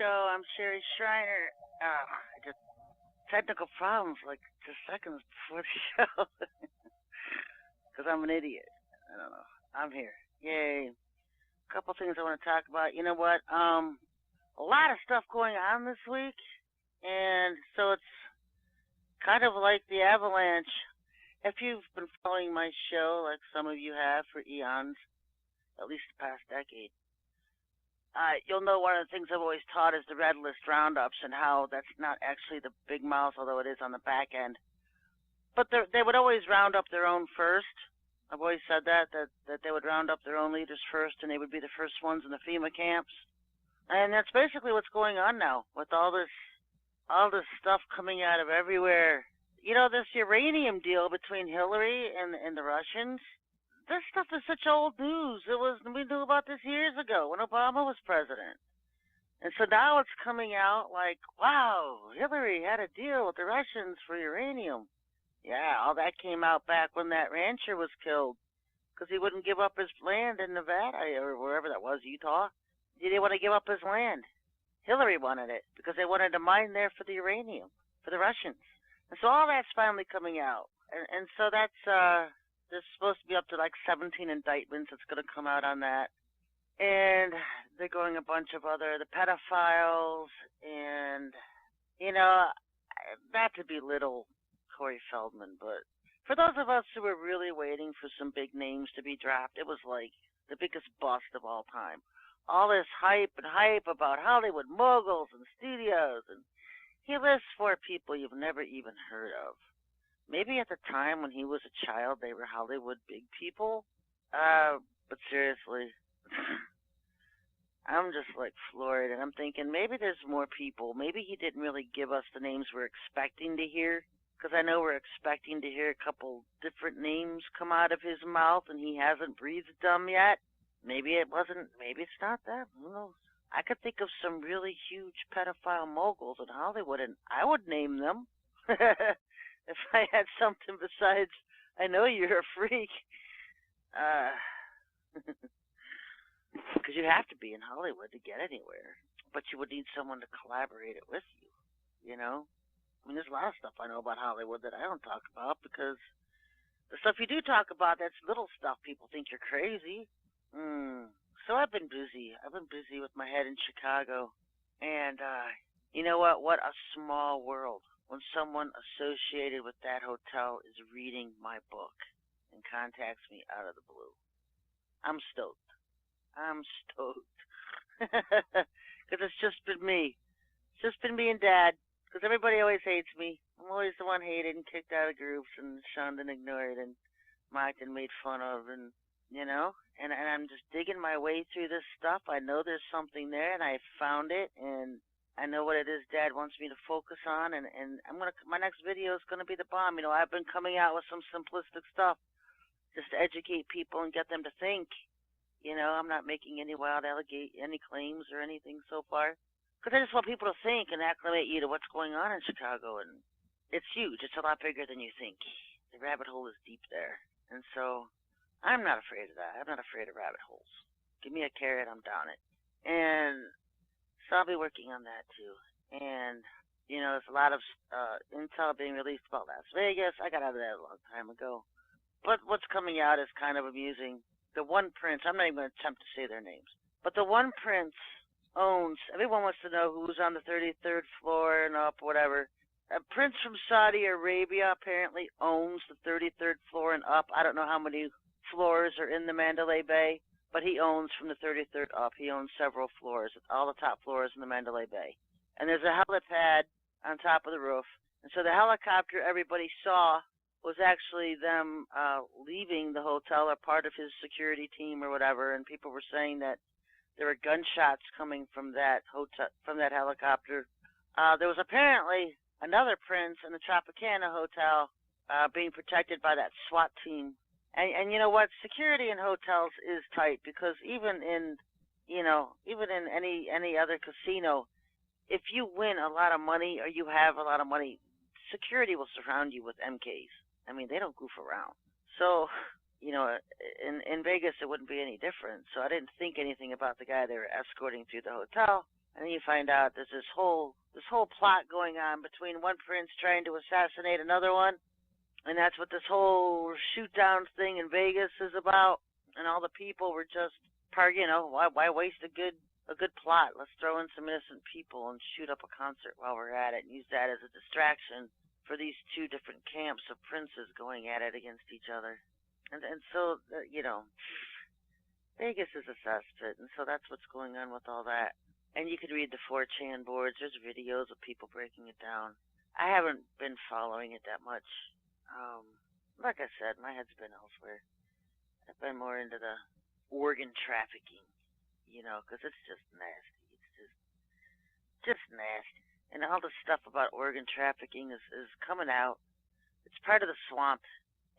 show. I'm Sherry Schreiner. Just technical problems like just seconds before the show. Because I'm an idiot. I don't know. I'm here. Yay. A couple things I want to talk about. You know what? A lot of stuff going on this week. And so it's kind of like the avalanche. If you've been following my show, like some of you have for eons, at least the past decade, you'll know one of the things I've always taught is the red list roundups and how that's not actually the big mouth, although it is on the back end. But they would always round up their own first. I've always said that they would round up their own leaders first, and they would be the first ones in the FEMA camps. And that's basically what's going on now with all this stuff coming out of everywhere. You know, this uranium deal between Hillary and the Russians. This stuff is such old news. We knew about this years ago when Obama was president. And so now it's coming out like, wow, Hillary had a deal with the Russians for uranium. Yeah, all that came out back when that rancher was killed because he wouldn't give up his land in Nevada or wherever that was, Utah. He didn't want to give up his land. Hillary wanted it because they wanted to mine there for the uranium, for the Russians. And so all that's finally coming out. And so that's... There's supposed to be up to like 17 indictments that's going to come out on that. And they're going a bunch of the pedophiles, and, you know, not to belittle Corey Feldman, but for those of us who were really waiting for some big names to be dropped, it was like the biggest bust of all time. All this hype about Hollywood moguls and studios, and he lists 4 people you've never even heard of. Maybe at the time when he was a child, they were Hollywood big people. But seriously, I'm just like floored, and I'm thinking maybe there's more people. Maybe he didn't really give us the names we're expecting to hear, because I know we're expecting to hear a couple different names come out of his mouth, and he hasn't breathed them yet. Maybe it wasn't. Maybe it's not that. Who knows? I could think of some really huge pedophile moguls in Hollywood, and I would name them. If I had something besides, I know you're a freak. Because you have to be in Hollywood to get anywhere. But you would need someone to collaborate it with you, you know? I mean, there's a lot of stuff I know about Hollywood that I don't talk about because the stuff you do talk about, that's little stuff. People think you're crazy. So I've been busy. I've been busy with my head in Chicago. And you know what? What a small world. When someone associated with that hotel is reading my book and contacts me out of the blue. I'm stoked. Because it's just been me. It's just been me and Dad. Because everybody always hates me. I'm always the one hated and kicked out of groups and shunned and ignored and mocked and made fun of. And, you know, and I'm just digging my way through this stuff. I know there's something there, and I found it, and I know what it is Dad wants me to focus on, and my next video is gonna be the bomb. You know, I've been coming out with some simplistic stuff just to educate people and get them to think. You know, I'm not making any any claims or anything so far, because I just want people to think and acclimate you to what's going on in Chicago, and it's huge. It's a lot bigger than you think. The rabbit hole is deep there, and so I'm not afraid of that. I'm not afraid of rabbit holes. Give me a carrot, I'm down it, and so I'll be working on that too. And, you know, there's a lot of intel being released about Las Vegas. I got out of that a long time ago. But what's coming out is kind of amusing. The one prince, I'm not even going to attempt to say their names, but the one prince owns, everyone wants to know who's on the 33rd floor and up, whatever. A prince from Saudi Arabia apparently owns the 33rd floor and up. I don't know how many floors are in the Mandalay Bay, but he owns from the 33rd up. He owns several floors, all the top floors in the Mandalay Bay. And there's a helipad on top of the roof. And so the helicopter everybody saw was actually them leaving the hotel or part of his security team or whatever. And people were saying that there were gunshots coming from that hotel, from that helicopter. There was apparently another prince in the Tropicana Hotel being protected by that SWAT team. And you know what? Security in hotels is tight because even in any other casino, if you win a lot of money or you have a lot of money, security will surround you with MKs. I mean, they don't goof around. So, you know, in Vegas, it wouldn't be any different. So I didn't think anything about the guy they were escorting through the hotel. And then you find out there's this whole plot going on between one prince trying to assassinate another one, and that's what this whole shoot down thing in Vegas is about. And all the people were just why waste a good plot? Let's throw in some innocent people and shoot up a concert while we're at it and use that as a distraction for these two different camps of princes going at it against each other. And so, Vegas is a cesspit, and so that's what's going on with all that. And you could read the 4chan boards. There's videos of people breaking it down. I haven't been following it that much. Like I said, my head's been elsewhere. I've been more into the organ trafficking, because it's just nasty. It's just nasty. And all the stuff about organ trafficking is coming out. It's part of the swamp.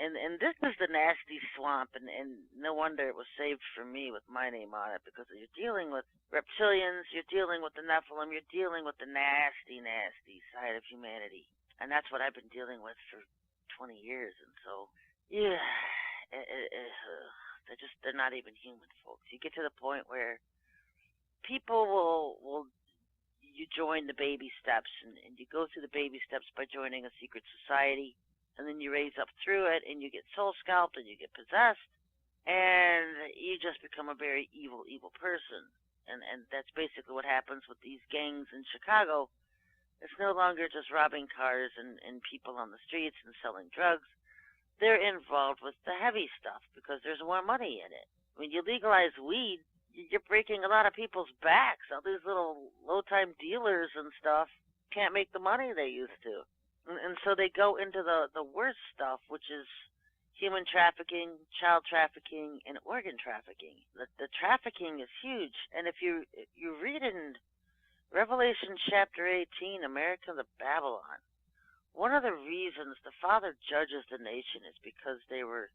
And this is the nasty swamp, and no wonder it was saved for me with my name on it, because you're dealing with reptilians, you're dealing with the Nephilim, you're dealing with the nasty, nasty side of humanity. And that's what I've been dealing with for 20 years. And so, yeah, they're not even human, folks. You get to the point where people will you join the baby steps, and you go through the baby steps by joining a secret society. And then you raise up through it, and you get soul scalped, and you get possessed, and you just become a very evil, evil person. And that's basically what happens with these gangs in Chicago. It's no longer just robbing cars and people on the streets and selling drugs. They're involved with the heavy stuff because there's more money in it. When you legalize weed, you're breaking a lot of people's backs. All these little low-time dealers and stuff can't make the money they used to. And so they go into the worst stuff, which is human trafficking, child trafficking, and organ trafficking. The trafficking is huge. And if you read in Revelation chapter 18, Americans of Babylon, one of the reasons the Father judges the nation is because they were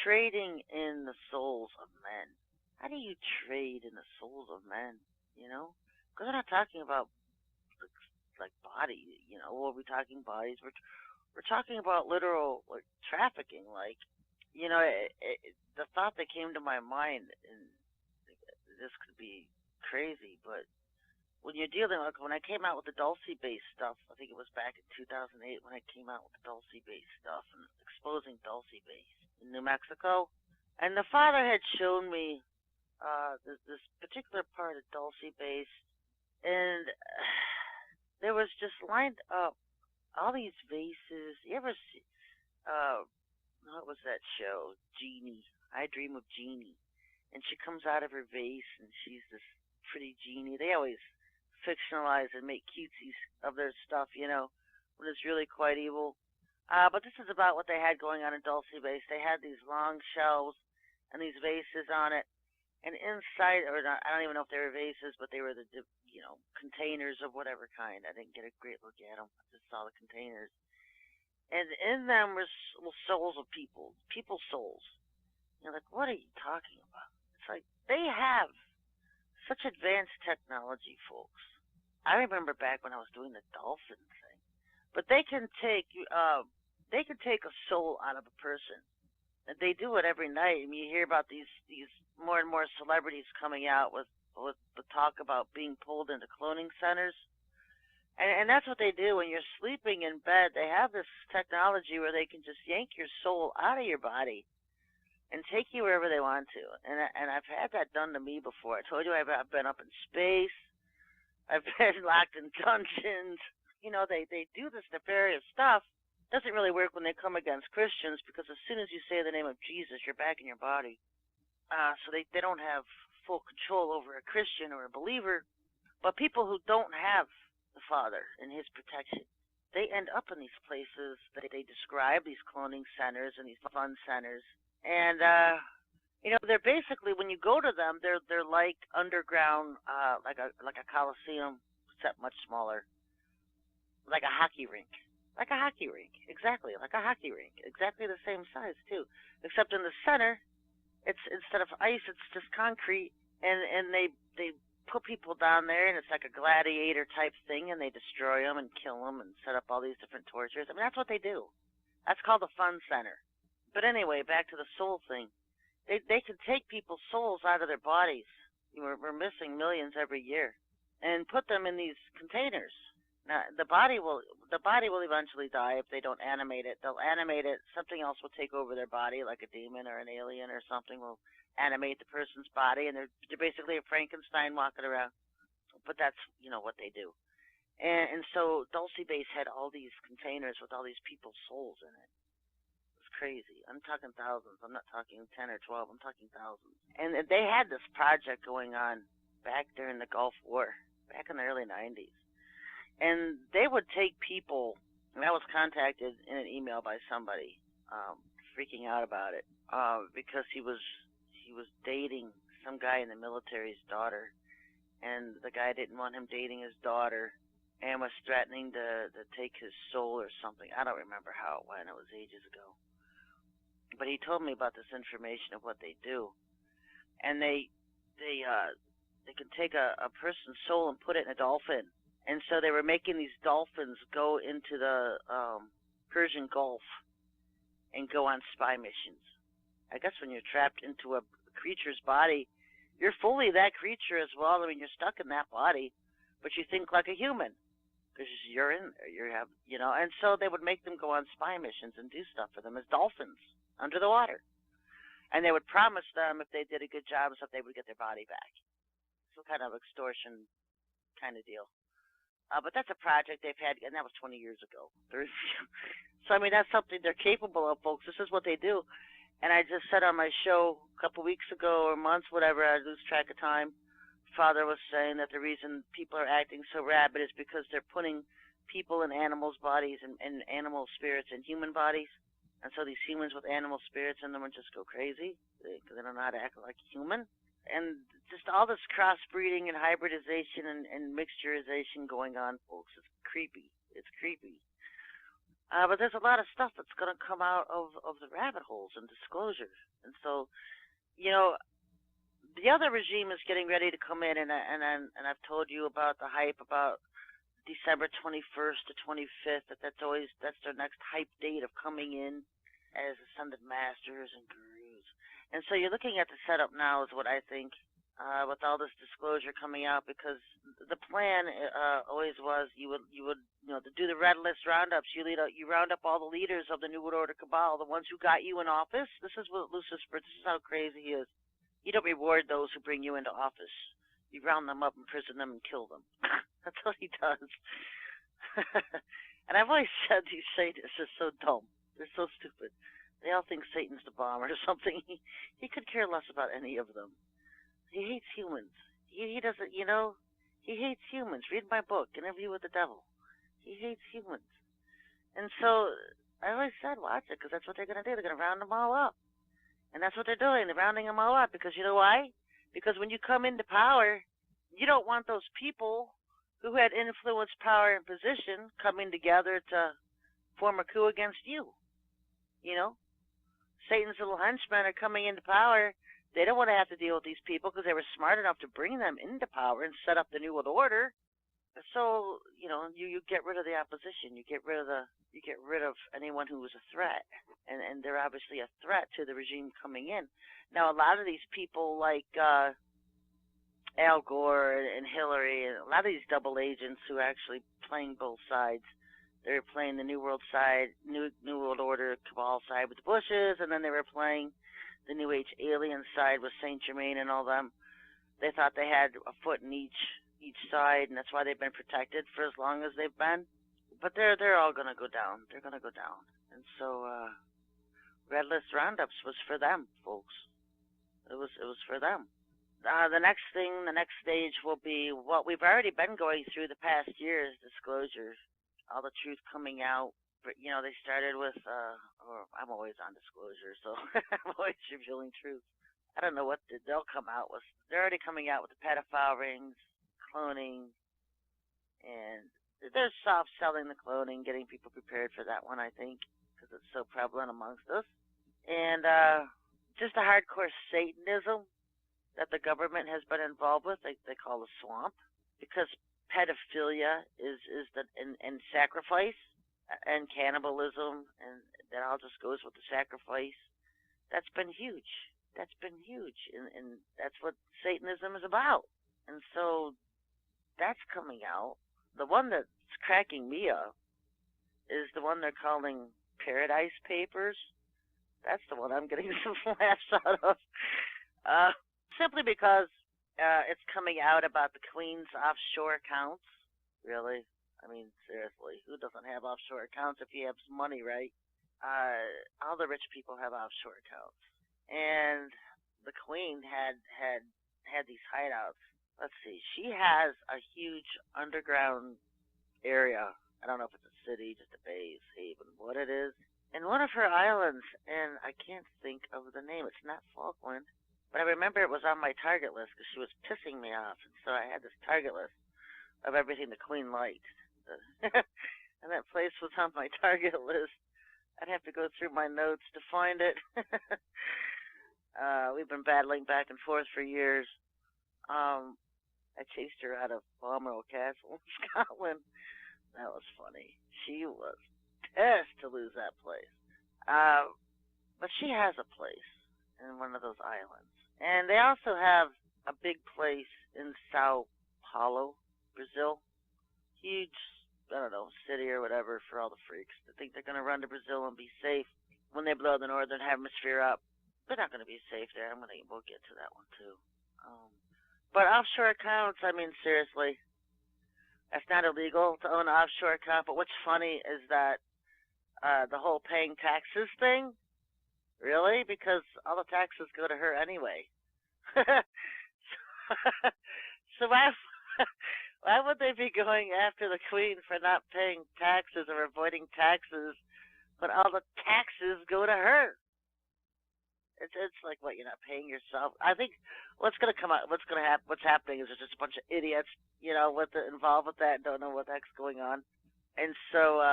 trading in the souls of men. How do you trade in the souls of men, Because we're not talking about like body, we'll be talking bodies. We're talking about literal trafficking. The thought that came to my mind, and this could be crazy, but when you're dealing when I came out with the Dulce-based stuff, I think it was back in 2008 when I came out with the Dulce-based stuff and exposing Dulce-base in New Mexico, and the Father had shown me this particular part of Dulce-base, and there was just lined up all these vases. You ever see, what was that show? Genie. I Dream of Genie. And she comes out of her vase, and she's this pretty genie. They always fictionalize and make cutesies of their stuff, when it's really quite evil. But this is about what they had going on in Dulce-base. They had these long shelves and these vases on it. And inside, or not, I don't even know if they were vases, but they were the containers of whatever kind. I didn't get a great look at them. I just saw the containers. And in them were souls of people's souls. You're like, what are you talking about? It's like, they have such advanced technology, folks. I remember back when I was doing the dolphin thing. But they can take a soul out of a person. And they do it every night. I mean, you hear about these more and more celebrities coming out with the talk about being pulled into cloning centers. And that's what they do when you're sleeping in bed. They have this technology where they can just yank your soul out of your body and take you wherever they want to. And I've had that done to me before. I told you I've been up in space. I've been locked in dungeons. They do this nefarious stuff. Doesn't really work when they come against Christians, because as soon as you say the name of Jesus, you're back in your body. So they don't have full control over a Christian or a believer. But people who don't have the Father and His protection, they end up in these places that they describe, these cloning centers and these fun centers. And they're basically, when you go to them, they're like underground, like a coliseum, except much smaller, like a hockey rink. Like a hockey rink, exactly, like a hockey rink, exactly the same size too. Except in the center, it's instead of ice, it's just concrete, and they put people down there, and it's like a gladiator type thing, and they destroy them and kill them and set up all these different tortures. I mean, that's what they do. That's called the fun center. But anyway, back to the soul thing. They can take people's souls out of their bodies. We're missing millions every year. and put them in these containers. Now, the body will eventually die if they don't animate it. They'll animate it. Something else will take over their body, like a demon or an alien or something will animate the person's body, and they're basically a Frankenstein walking around. But that's, what they do. And so Dulcie Base had all these containers with all these people's souls in it. It's crazy. I'm talking thousands. I'm not talking 10 or 12. I'm talking thousands. And they had this project going on back during the Gulf War, back in the early 90s. And they would take people, and I was contacted in an email by somebody freaking out about it because he was dating some guy in the military's daughter, and the guy didn't want him dating his daughter and was threatening to take his soul or something. I don't remember how it went. It was ages ago. But he told me about this information of what they do. And they can take a person's soul and put it in a dolphin. And so they were making these dolphins go into the Persian Gulf and go on spy missions. I guess when you're trapped into a creature's body, you're fully that creature as well. I mean, you're stuck in that body, but you think like a human because you're in there. And so they would make them go on spy missions and do stuff for them as dolphins under the water. And they would promise them if they did a good job and stuff, they would get their body back. Some kind of extortion kind of deal. But that's a project they've had, and that was 20 years ago. So, I mean, that's something they're capable of, folks. This is what they do. And I just said on my show a couple weeks ago or months, whatever, I lose track of time, Father was saying that the reason people are acting so rabid is because they're putting people in animals' bodies and animal spirits in human bodies. And so these humans with animal spirits in them would just go crazy because they don't know how to act like a human. And just all this crossbreeding and hybridization and mixturization going on, folks. It's creepy. It's creepy. But there's a lot of stuff that's going to come out of the rabbit holes and disclosure. And so, the other regime is getting ready to come in, and I've told you about the hype about December 21st to 25th. That's their next hype date of coming in as ascended masters and gurus. And so you're looking at the setup now is what I think, with all this disclosure coming out, because the plan always was you would to do the red list roundups. You round up all the leaders of the New World Order cabal, the ones who got you in office. This is what Lucifer. This is how crazy he is. You don't reward those who bring you into office. You round them up, imprison them, and kill them. That's what he does. And I've always said these Satanists are so dumb. They're so stupid. They all think Satan's the bomb or something. He could care less about any of them. He hates humans. He doesn't, he hates humans. Read my book, Interview with the Devil. He hates humans. And so I always said, watch it, because that's what they're going to do. They're going to round them all up. And that's what they're doing. They're rounding them all up because you know why? Because when you come into power, you don't want those people who had influence, power, and position coming together to form a coup against you. Satan's little henchmen are coming into power. They don't want to have to deal with these people because they were smart enough to bring them into power and set up the New World Order. So, you get rid of the opposition. You get rid of anyone who was a threat. And they're obviously a threat to the regime coming in. Now, a lot of these people like Al Gore and Hillary, and a lot of these double agents who are actually playing both sides. They were playing the New World side, New World Order cabal side with the Bushes, and then they were playing the New Age alien side with Saint Germain and all them. They thought they had a foot in each side, and that's why they've been protected for as long as they've been. But they're all going to go down. They're going to go down. And so Red List Roundups was for them, folks. It was for them. The next stage will be what we've already been going through the past years, disclosure, all the truth coming out. But, they started with, I'm always on disclosure, so I'm always revealing truth. I don't know what they'll come out with. They're already coming out with the pedophile rings, cloning, and they're soft-selling the cloning, getting people prepared for that one, I think, because it's so prevalent amongst us. And just a hardcore Satanism that the government has been involved with, they call the swamp, because pedophilia and sacrifice and cannibalism, and that all just goes with the sacrifice. That's been huge. And that's what Satanism is about. And so that's coming out. The one that's cracking me up is the one they're calling Paradise Papers. That's the one I'm getting some laughs out of. Simply because it's coming out about the Queen's offshore accounts. Really? I mean, seriously, who doesn't have offshore accounts if you have some money, right? All the rich people have offshore accounts. And the Queen had these hideouts. Let's see. She has a huge underground area. I don't know if it's a city, just a base, haven, what it is. In one of her islands, and I can't think of the name. It's not Falkland. But I remember it was on my target list because she was pissing me off. And so I had this target list of everything the Queen liked. And that place was on my target list. I'd have to go through my notes to find it. We've been battling back and forth for years. I chased her out of Balmoral Castle in Scotland. That was funny. She was pissed to lose that place. But she has a place in one of those islands. And they also have a big place in Sao Paulo, Brazil. Huge, I don't know, city or whatever for all the freaks that think they're going to run to Brazil and be safe when they blow the northern hemisphere up. They're not going to be safe there. We'll get to that one too. But offshore accounts, I mean, seriously, that's not illegal to own an offshore account. But what's funny is that the whole paying taxes thing, really, because all the taxes go to her anyway. So why would they be going after the Queen for not paying taxes or avoiding taxes when all the taxes go to her? It's like, what, you're not paying yourself? I think what's happening is there's just a bunch of idiots, involved with that and don't know what the heck's going on. And so,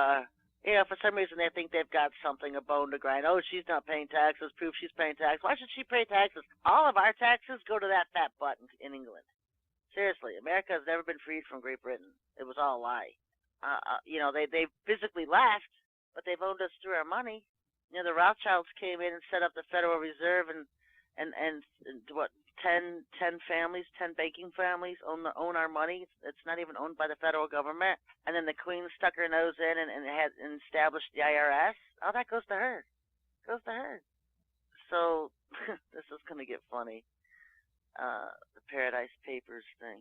for some reason they think they've got something, a bone to grind. Oh, she's not paying taxes, proof she's paying taxes. Why should she pay taxes? All of our taxes go to that fat butt in England. Seriously, America has never been freed from Great Britain. It was all a lie. They physically left, but they've owned us through our money. The Rothschilds came in and set up the Federal Reserve, and what, 10 families, 10 banking families own our money. It's not even owned by the federal government. And then the Queen stuck her nose in and established the IRS. All that goes to her. So this is going to get funny. The Paradise Papers thing.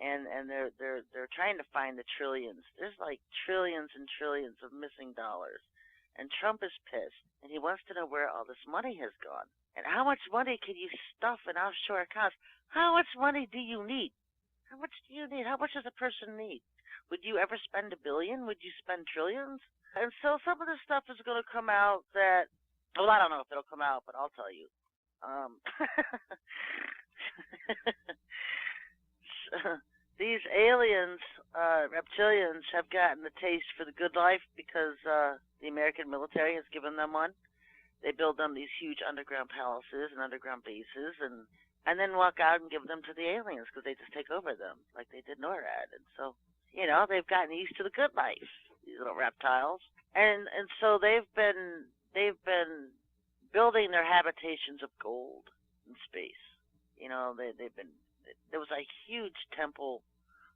And they're trying to find the trillions. There's like trillions and trillions of missing dollars. And Trump is pissed, and he wants to know where all this money has gone. And how much money can you stuff in offshore accounts? How much money do you need? How much do you need? How much does a person need? Would you ever spend $1 billion? Would you spend trillions? And so some of this stuff is going to come out that, well, I don't know if it'll come out, but I'll tell you. These aliens, reptilians, have gotten the taste for the good life because the American military has given them one. They build them these huge underground palaces and underground bases, and then walk out and give them to the aliens because they just take over them like they did NORAD. And so, they've gotten used to the good life, these little reptiles, and so they've been building their habitations of gold in space. There was a huge temple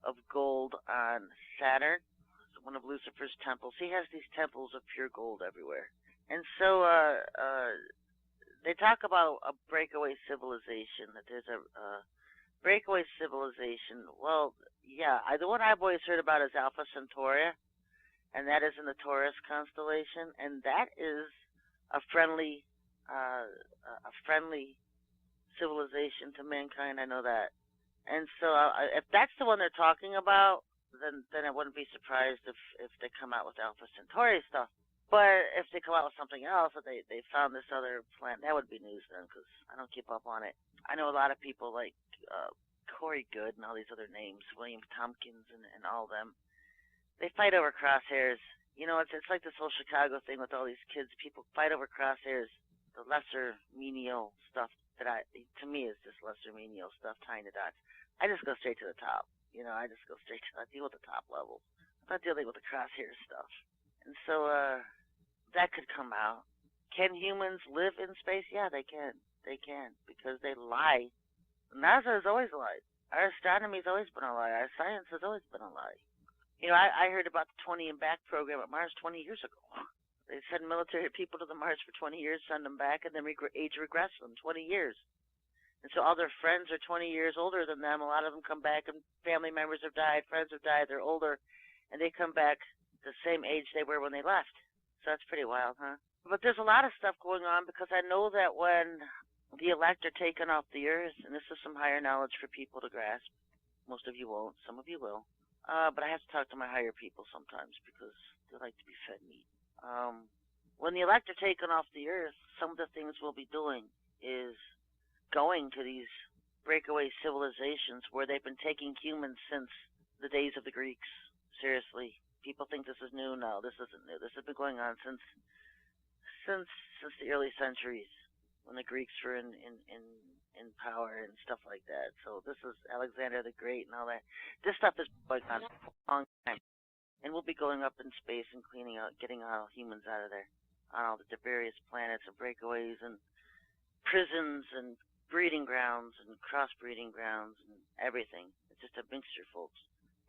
of gold on Saturn, one of Lucifer's temples. He has these temples of pure gold everywhere. And so they talk about a breakaway civilization, that there's a breakaway civilization. Well, yeah, the one I've always heard about is Alpha Centauri, and that is in the Taurus constellation, and that is a friendly civilization to mankind. I know that. And so if that's the one they're talking about, then I wouldn't be surprised if they come out with Alpha Centauri stuff. But if they come out with something else, that they found this other planet, that would be news then, because I don't keep up on it. I know a lot of people like Corey Good and all these other names, William Tompkins and all of them. They fight over crosshairs. It's like this whole Chicago thing with all these kids. People fight over crosshairs, the lesser menial stuff that to me is just lesser menial stuff, tying the dots. I just go straight to the top. I just go straight to, I deal with the top levels. I'm not dealing with the crosshair stuff. And so that could come out. Can humans live in space? Yeah, they can. They can, because they lie. NASA has always lied. Our astronomy's always been a lie. Our science has always been a lie. You know, I heard about the 20 and back program at Mars 20 years ago. They send military people to the Mars for 20 years, send them back, and then age regress them 20 years. And so all their friends are 20 years older than them. A lot of them come back, and family members have died, friends have died, they're older, and they come back the same age they were when they left. So that's pretty wild, huh? But there's a lot of stuff going on, because I know that when the elect are taken off the earth, and this is some higher knowledge for people to grasp. Most of you won't, some of you will. But I have to talk to my higher people sometimes because they like to be fed meat. When the elect are taken off the earth, some of the things we'll be doing is going to these breakaway civilizations where they've been taking humans since the days of the Greeks. Seriously, people think this is new. No, this isn't new. This has been going on since the early centuries when the Greeks were in power and stuff like that. So this is Alexander the Great and all that. This stuff is going on for a long time. And we'll be going up in space and cleaning out, getting all humans out of there on all the various planets and breakaways and prisons and breeding grounds and crossbreeding grounds and everything. It's just a mixture, folks.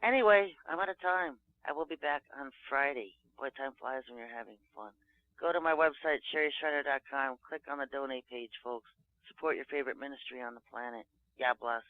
Anyway, I'm out of time. I will be back on Friday. Boy, time flies when you're having fun. Go to my website, SherryShriner.com. Click on the donate page, folks. Support your favorite ministry on the planet. God bless.